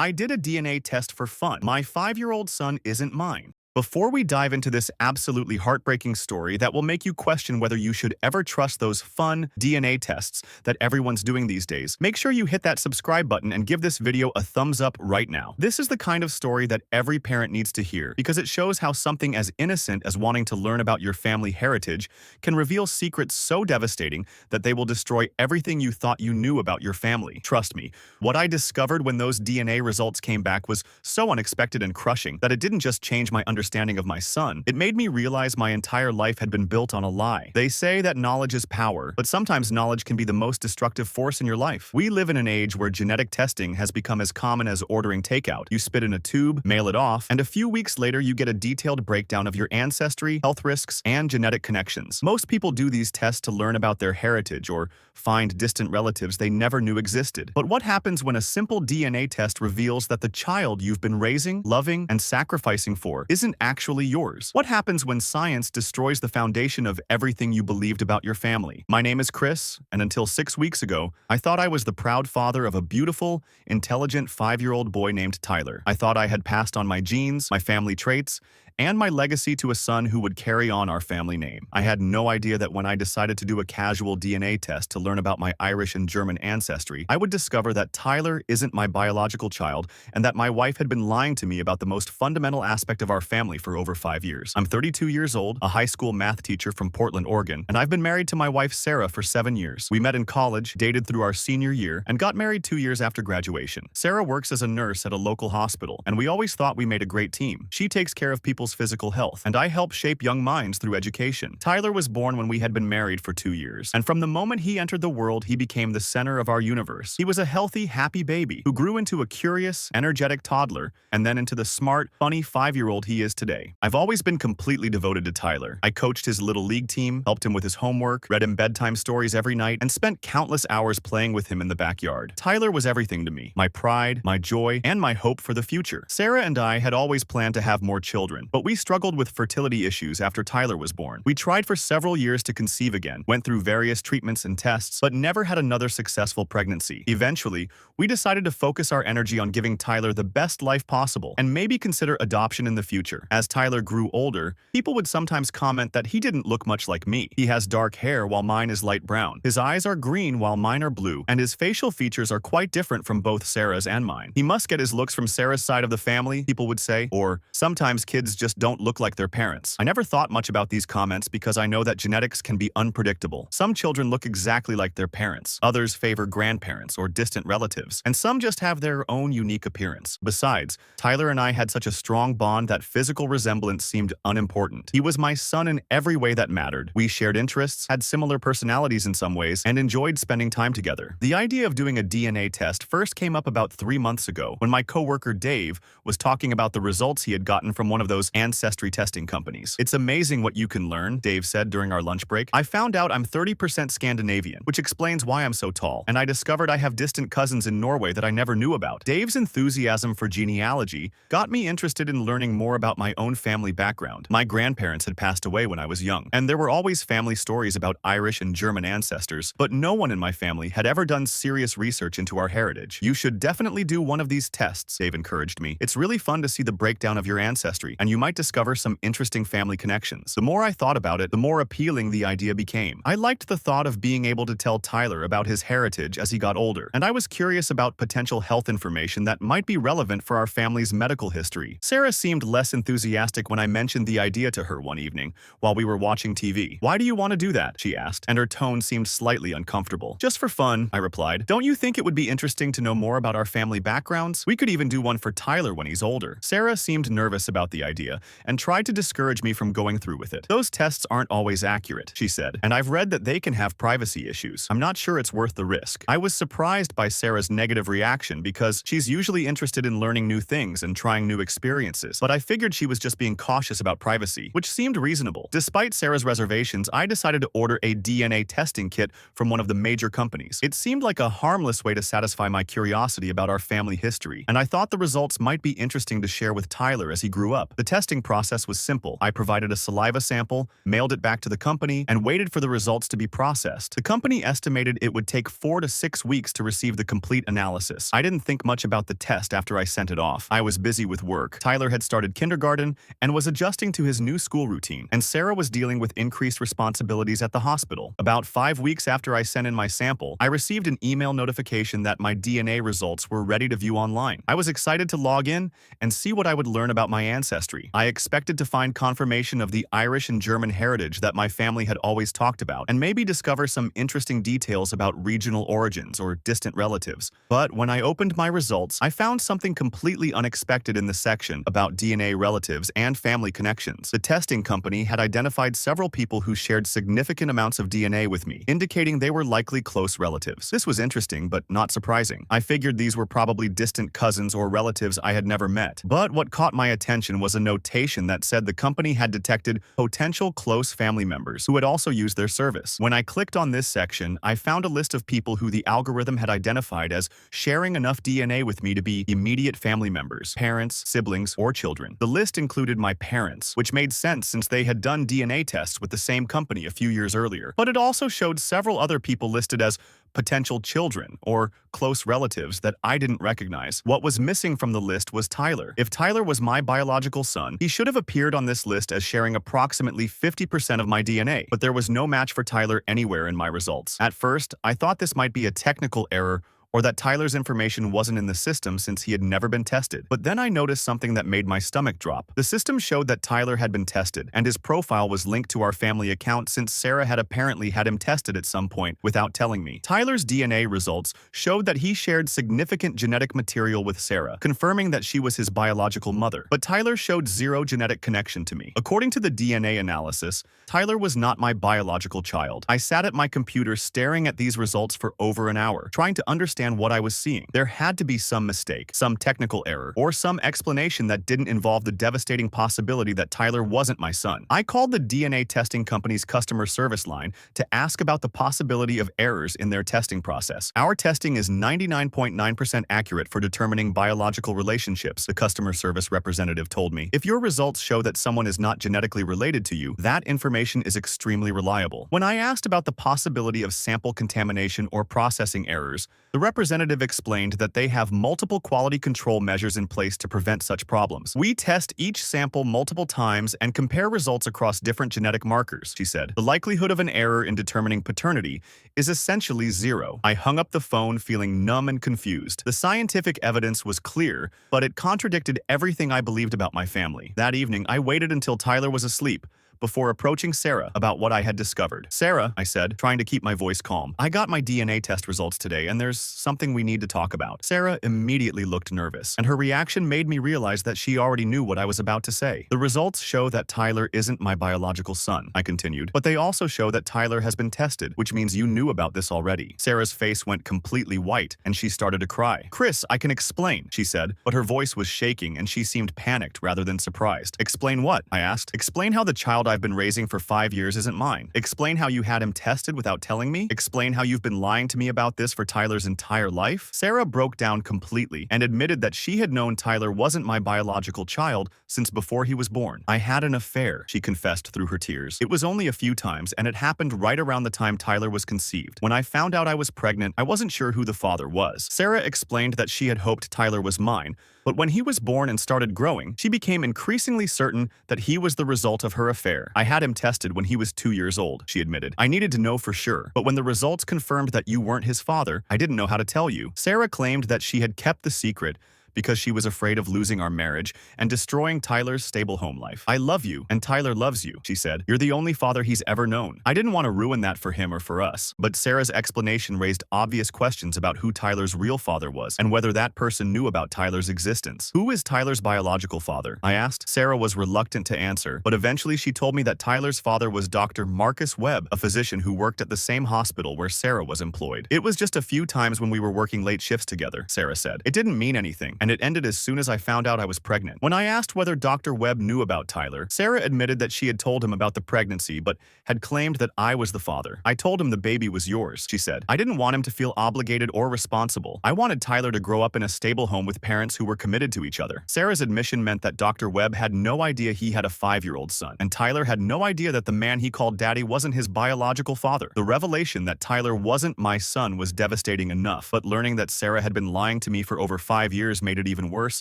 I did a DNA test for fun. My 5-year-old son isn't mine. Before we dive into this absolutely heartbreaking story that will make you question whether you should ever trust those fun DNA tests that everyone's doing these days, make sure you hit that subscribe button and give this video a thumbs up right now. This is the kind of story that every parent needs to hear because it shows how something as innocent as wanting to learn about your family heritage can reveal secrets so devastating that they will destroy everything you thought you knew about your family. Trust me, what I discovered when those DNA results came back was so unexpected and crushing that it didn't just change my understanding of my son. It made me realize my entire life had been built on a lie. They say that knowledge is power, but sometimes knowledge can be the most destructive force in your life. We live in an age where genetic testing has become as common as ordering takeout. You spit in a tube, mail it off, and a few weeks later you get a detailed breakdown of your ancestry, health risks, and genetic connections. Most people do these tests to learn about their heritage or find distant relatives they never knew existed. But what happens when a simple DNA test reveals that the child you've been raising, loving, and sacrificing for isn't actually yours? What happens when science destroys the foundation of everything you believed about your family? My name is Chris, and until 6 weeks ago, I thought I was the proud father of a beautiful, intelligent 5-year-old boy named Tyler. I thought I had passed on my genes, my family traits, and my legacy to a son who would carry on our family name. I had no idea that when I decided to do a casual DNA test to learn about my Irish and German ancestry, I would discover that Tyler isn't my biological child and that my wife had been lying to me about the most fundamental aspect of our family for over 5 years. I'm 32 years old, a high school math teacher from Portland, Oregon, and I've been married to my wife Sarah for 7 years. We met in college, dated through our senior year, and got married 2 years after graduation. Sarah works as a nurse at a local hospital, and we always thought we made a great team. She takes care of people's physical health, and I help shape young minds through education. Tyler was born when we had been married for 2 years, and from the moment he entered the world, he became the center of our universe. He was a healthy, happy baby who grew into a curious, energetic toddler, and then into the smart, funny 5-year-old he is today. I've always been completely devoted to Tyler. I coached his little league team, helped him with his homework, read him bedtime stories every night, and spent countless hours playing with him in the backyard. Tyler was everything to me, my pride, my joy, and my hope for the future. Sarah and I had always planned to have more children, but we struggled with fertility issues after Tyler was born. We tried for several years to conceive again, went through various treatments and tests, but never had another successful pregnancy. Eventually, we decided to focus our energy on giving Tyler the best life possible and maybe consider adoption in the future. As Tyler grew older, people would sometimes comment that he didn't look much like me. He has dark hair while mine is light brown. His eyes are green while mine are blue, and his facial features are quite different from both Sarah's and mine. He must get his looks from Sarah's side of the family, people would say, or sometimes kids just don't look like their parents. I never thought much about these comments because I know that genetics can be unpredictable. Some children look exactly like their parents, others favor grandparents or distant relatives, and some just have their own unique appearance. Besides, Tyler and I had such a strong bond that physical resemblance seemed unimportant. He was my son in every way that mattered. We shared interests, had similar personalities in some ways, and enjoyed spending time together. The idea of doing a DNA test first came up about 3 months ago when my coworker Dave was talking about the results he had gotten from one of those ancestry testing companies. It's amazing what you can learn, Dave said during our lunch break. I found out I'm 30% Scandinavian, which explains why I'm so tall, and I discovered I have distant cousins in Norway that I never knew about. Dave's enthusiasm for genealogy got me interested in learning more about my own family background. My grandparents had passed away when I was young, and there were always family stories about Irish and German ancestors, but no one in my family had ever done serious research into our heritage. You should definitely do one of these tests, Dave encouraged me. It's really fun to see the breakdown of your ancestry, and you might discover some interesting family connections. The more I thought about it, the more appealing the idea became. I liked the thought of being able to tell Tyler about his heritage as he got older, and I was curious about potential health information that might be relevant for our family's medical history. Sarah seemed less enthusiastic when I mentioned the idea to her one evening while we were watching TV. "Why do you want to do that?" she asked, and her tone seemed slightly uncomfortable. "Just for fun," I replied. "Don't you think it would be interesting to know more about our family backgrounds? We could even do one for Tyler when he's older." Sarah seemed nervous about the idea and tried to discourage me from going through with it. "Those tests aren't always accurate," she said, "and I've read that they can have privacy issues. I'm not sure it's worth the risk." I was surprised by Sarah's negative reaction because she's usually interested in learning new things and trying new experiences, but I figured she was just being cautious about privacy, which seemed reasonable. Despite Sarah's reservations, I decided to order a DNA testing kit from one of the major companies. It seemed like a harmless way to satisfy my curiosity about our family history, and I thought the results might be interesting to share with Tyler as he grew up. The testing process was simple. I provided a saliva sample, mailed it back to the company, and waited for the results to be processed. The company estimated it would take 4 to 6 weeks to receive the complete analysis. I didn't think much about the test after I sent it off. I was busy with work. Tyler had started kindergarten and was adjusting to his new school routine, and Sarah was dealing with increased responsibilities at the hospital. About 5 weeks after I sent in my sample, I received an email notification that my DNA results were ready to view online. I was excited to log in and see what I would learn about my ancestry. I expected to find confirmation of the Irish and German heritage that my family had always talked about, and maybe discover some interesting details about regional origins or distant relatives. But when I opened my results, I found something completely unexpected in the section about DNA relatives and family connections. The testing company had identified several people who shared significant amounts of DNA with me, indicating they were likely close relatives. This was interesting, but not surprising. I figured these were probably distant cousins or relatives I had never met. But what caught my attention was a notation that said the company had detected potential close family members who had also used their service. When I clicked on this section, I found a list of people who the algorithm had identified as sharing enough DNA with me to be immediate family members, parents, siblings, or children. The list included my parents, which made sense since they had done DNA tests with the same company a few years earlier. But it also showed several other people listed as potential children or close relatives that I didn't recognize. What was missing from the list was Tyler. If Tyler was my biological son, he should have appeared on this list as sharing approximately 50% of my DNA, but there was no match for Tyler anywhere in my results. At first, I thought this might be a technical error or that Tyler's information wasn't in the system since he had never been tested. But then I noticed something that made my stomach drop. The system showed that Tyler had been tested, and his profile was linked to our family account since Sarah had apparently had him tested at some point without telling me. Tyler's DNA results showed that he shared significant genetic material with Sarah, confirming that she was his biological mother. But Tyler showed zero genetic connection to me. According to the DNA analysis, Tyler was not my biological child. I sat at my computer staring at these results for over an hour, trying to understand what I was seeing. There had to be some mistake, some technical error, or some explanation that didn't involve the devastating possibility that Tyler wasn't my son. I called the DNA testing company's customer service line to ask about the possibility of errors in their testing process. Our testing is 99.9% accurate for determining biological relationships, the customer service representative told me. If your results show that someone is not genetically related to you, that information is extremely reliable. When I asked about the possibility of sample contamination or processing errors, the representative explained that they have multiple quality control measures in place to prevent such problems. We test each sample multiple times and compare results across different genetic markers, she said. The likelihood of an error in determining paternity is essentially zero. I hung up the phone feeling numb and confused. The scientific evidence was clear, but it contradicted everything I believed about my family. That evening, I waited until Tyler was asleep before approaching Sarah about what I had discovered. "Sarah," I said, trying to keep my voice calm, "I got my DNA test results today, and there's something we need to talk about." Sarah immediately looked nervous, and her reaction made me realize that she already knew what I was about to say. "The results show that Tyler isn't my biological son," I continued, "but they also show that Tyler has been tested, which means you knew about this already." Sarah's face went completely white, and she started to cry. "Chris, I can explain," she said, but her voice was shaking and she seemed panicked rather than surprised. "Explain what?" I asked. "Explain how the child I've been raising for 5 years isn't mine. Explain how you had him tested without telling me. Explain how you've been lying to me about this for Tyler's entire life." Sarah broke down completely and admitted that she had known Tyler wasn't my biological child since before he was born. "I had an affair," she confessed through her tears. "It was only a few times, and it happened right around the time Tyler was conceived. When I found out I was pregnant, I wasn't sure who the father was." Sarah explained that she had hoped Tyler was mine, but when he was born and started growing, she became increasingly certain that he was the result of her affair. "I had him tested when he was 2 years old," she admitted. "I needed to know for sure, but when the results confirmed that you weren't his father, I didn't know how to tell you." Sarah claimed that she had kept the secret because she was afraid of losing our marriage and destroying Tyler's stable home life. "I love you, and Tyler loves you," she said. "You're the only father he's ever known. I didn't want to ruin that for him or for us." But Sarah's explanation raised obvious questions about who Tyler's real father was and whether that person knew about Tyler's existence. "Who is Tyler's biological father?" I asked. Sarah was reluctant to answer, but eventually she told me that Tyler's father was Dr. Marcus Webb, a physician who worked at the same hospital where Sarah was employed. "It was just a few times when we were working late shifts together," Sarah said. "It didn't mean anything. and it ended as soon as I found out I was pregnant. When I asked whether Dr. Webb knew about Tyler, Sarah admitted that she had told him about the pregnancy but had claimed that I was the father. I told him the baby was yours, she said. I didn't want him to feel obligated or responsible. I wanted Tyler to grow up in a stable home with parents who were committed to each other. Sarah's admission meant that Dr. Webb had no idea he had a 5-year-old son, and Tyler had no idea that the man he called daddy wasn't his biological father. The revelation that Tyler wasn't my son was devastating enough, but learning that Sarah had been lying to me for over 5 years made it even worse.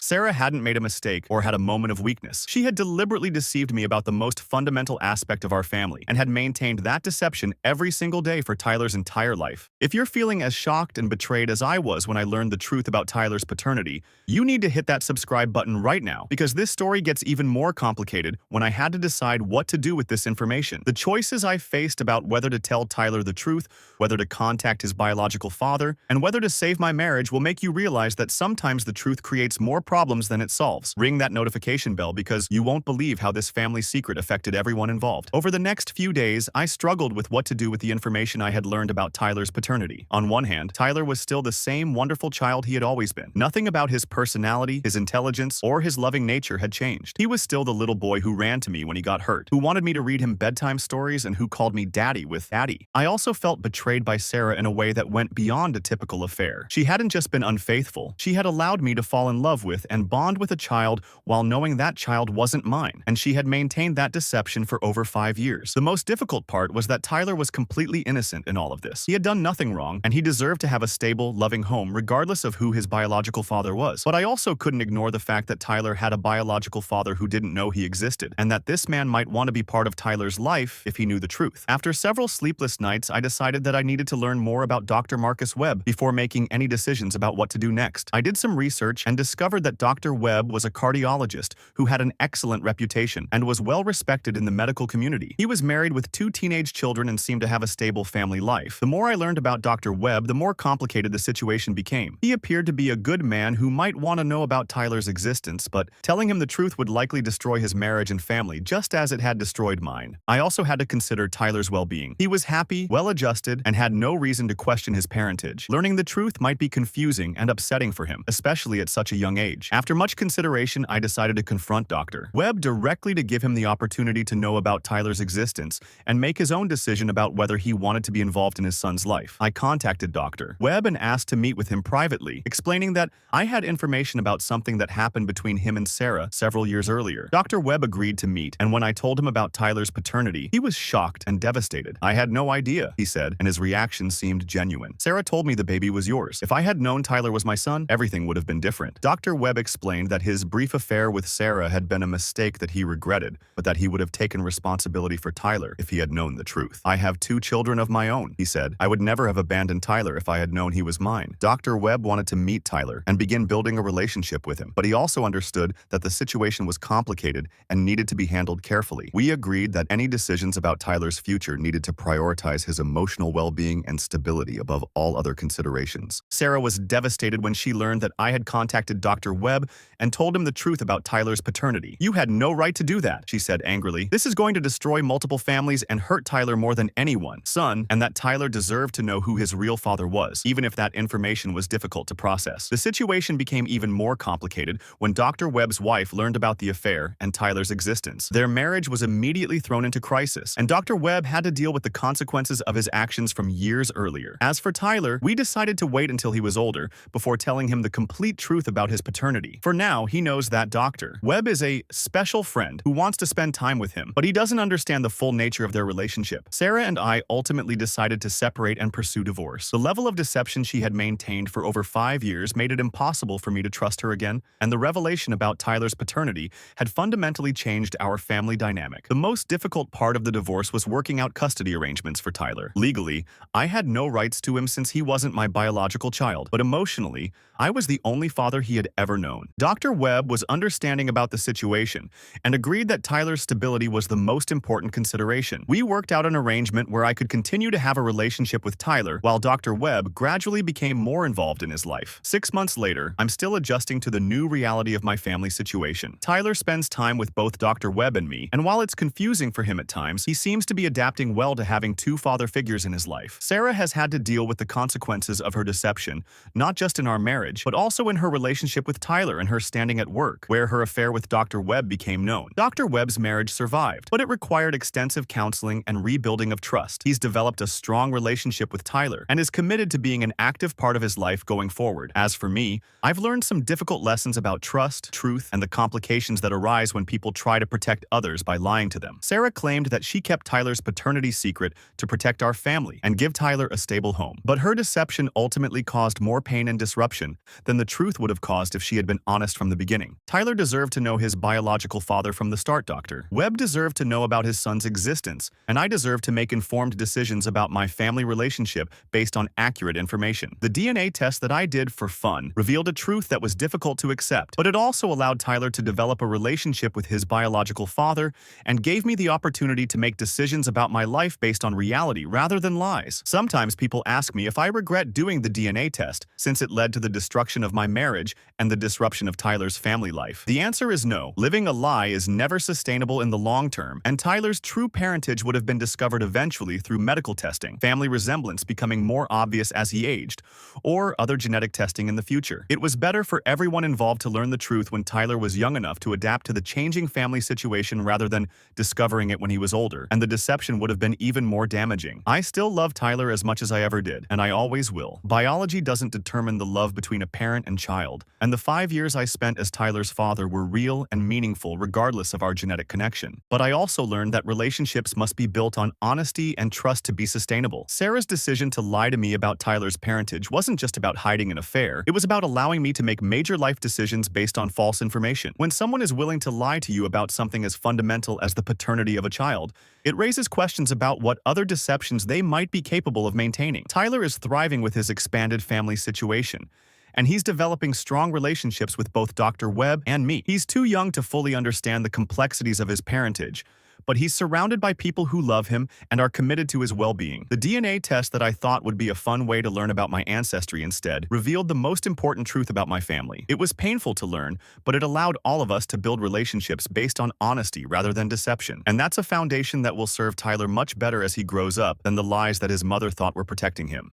Sarah hadn't made a mistake or had a moment of weakness. She had deliberately deceived me about the most fundamental aspect of our family and had maintained that deception every single day for Tyler's entire life. If you're feeling as shocked and betrayed as I was when I learned the truth about Tyler's paternity, you need to hit that subscribe button right now, because this story gets even more complicated when I had to decide what to do with this information. The choices I faced about whether to tell Tyler the truth, whether to contact his biological father, and whether to save my marriage will make you realize that sometimes the truth creates more problems than it solves. Ring that notification bell because you won't believe how this family secret affected everyone involved. Over the next few days, I struggled with what to do with the information I had learned about Tyler's paternity. On one hand, Tyler was still the same wonderful child he had always been. Nothing about his personality, his intelligence, or his loving nature had changed. He was still the little boy who ran to me when he got hurt, who wanted me to read him bedtime stories, and who called me daddy with Daddy. I also felt betrayed by Sarah in a way that went beyond a typical affair. She hadn't just been unfaithful, she had allowed me to fall in love with and bond with a child while knowing that child wasn't mine, and she had maintained that deception for over 5 years. The most difficult part was that Tyler was completely innocent in all of this. He had done nothing wrong, and he deserved to have a stable, loving home regardless of who his biological father was. But I also couldn't ignore the fact that Tyler had a biological father who didn't know he existed, and that this man might want to be part of Tyler's life if he knew the truth. After several sleepless nights, I decided that I needed to learn more about Dr. Marcus Webb before making any decisions about what to do next. I did some research and discovered that Dr. Webb was a cardiologist who had an excellent reputation and was well respected in the medical community. He was married with 2 teenage children and seemed to have a stable family life. The more I learned about Dr. Webb, the more complicated the situation became. He appeared to be a good man who might want to know about Tyler's existence, but telling him the truth would likely destroy his marriage and family just as it had destroyed mine. I also had to consider Tyler's well-being. He was happy, well-adjusted, and had no reason to question his parentage. Learning the truth might be confusing and upsetting for him, especially at such a young age. After much consideration, I decided to confront Dr. Webb directly to give him the opportunity to know about Tyler's existence and make his own decision about whether he wanted to be involved in his son's life. I contacted Dr. Webb and asked to meet with him privately, explaining that I had information about something that happened between him and Sarah several years earlier. Dr. Webb agreed to meet, and when I told him about Tyler's paternity, he was shocked and devastated. I had no idea, he said, and his reaction seemed genuine. Sarah told me the baby was yours. If I had known Tyler was my son, everything would have been different. Dr. Webb explained that his brief affair with Sarah had been a mistake that he regretted, but that he would have taken responsibility for Tyler if he had known the truth. I have 2 children of my own, he said. I would never have abandoned Tyler if I had known he was mine. Dr. Webb wanted to meet Tyler and begin building a relationship with him, but he also understood that the situation was complicated and needed to be handled carefully. We agreed that any decisions about Tyler's future needed to prioritize his emotional well-being and stability above all other considerations. Sarah was devastated when she learned that I had contacted Dr. Webb and told him the truth about Tyler's paternity. "You had no right to do that," she said angrily. "This is going to destroy multiple families and hurt Tyler more than anyone, son, and that Tyler deserved to know who his real father was, even if that information was difficult to process." The situation became even more complicated when Dr. Webb's wife learned about the affair and Tyler's existence. Their marriage was immediately thrown into crisis, and Dr. Webb had to deal with the consequences of his actions from years earlier. As for Tyler, we decided to wait until he was older before telling him the complete truth about his paternity. For now, he knows that Dr. Webb is a special friend who wants to spend time with him, but he doesn't understand the full nature of their relationship. Sarah and I ultimately decided to separate and pursue divorce. The level of deception she had maintained for over 5 years made it impossible for me to trust her again, and the revelation about Tyler's paternity had fundamentally changed our family dynamic. The most difficult part of the divorce was working out custody arrangements for Tyler. Legally, I had no rights to him since he wasn't my biological child, but emotionally, I was the only father he had ever known. Dr. Webb was understanding about the situation and agreed that Tyler's stability was the most important consideration. We worked out an arrangement where I could continue to have a relationship with Tyler while Dr. Webb gradually became more involved in his life. 6 months later, I'm still adjusting to the new reality of my family situation. Tyler spends time with both Dr. Webb and me, and while it's confusing for him at times, he seems to be adapting well to having 2 father figures in his life. Sarah has had to deal with the consequences of her deception, not just in our marriage, but also in her her relationship with Tyler and her standing at work, where her affair with Dr. Webb became known. Dr. Webb's marriage survived, but it required extensive counseling and rebuilding of trust. He's developed a strong relationship with Tyler and is committed to being an active part of his life going forward. As for me, I've learned some difficult lessons about trust, truth, and the complications that arise when people try to protect others by lying to them. Sarah claimed that she kept Tyler's paternity secret to protect our family and give Tyler a stable home. But her deception ultimately caused more pain and disruption than the truth would have caused if she had been honest from the beginning. Tyler deserved to know his biological father from the start, Dr. Webb deserved to know about his son's existence, and I deserve to make informed decisions about my family relationship based on accurate information. The DNA test that I did for fun revealed a truth that was difficult to accept, but it also allowed Tyler to develop a relationship with his biological father and gave me the opportunity to make decisions about my life based on reality rather than lies. Sometimes people ask me if I regret doing the DNA test since it led to the destruction of my marriage and the disruption of Tyler's family life. The answer is no. Living a lie is never sustainable in the long term, and Tyler's true parentage would have been discovered eventually through medical testing, family resemblance becoming more obvious as he aged, or other genetic testing in the future. It was better for everyone involved to learn the truth when Tyler was young enough to adapt to the changing family situation rather than discovering it when he was older, and the deception would have been even more damaging. I still love Tyler as much as I ever did, and I always will. Biology doesn't determine the love between a parent and child, and the 5 years I spent as Tyler's father were real and meaningful regardless of our genetic connection. But I also learned that relationships must be built on honesty and trust to be sustainable. Sarah's decision to lie to me about Tyler's parentage wasn't just about hiding an affair, it was about allowing me to make major life decisions based on false information. When someone is willing to lie to you about something as fundamental as the paternity of a child, it raises questions about what other deceptions they might be capable of maintaining. Tyler is thriving with his expanded family situation, and he's developing strong relationships with both Dr. Webb and me. He's too young to fully understand the complexities of his parentage, but he's surrounded by people who love him and are committed to his well-being. The DNA test that I thought would be a fun way to learn about my ancestry instead revealed the most important truth about my family. It was painful to learn, but it allowed all of us to build relationships based on honesty rather than deception. And that's a foundation that will serve Tyler much better as he grows up than the lies that his mother thought were protecting him.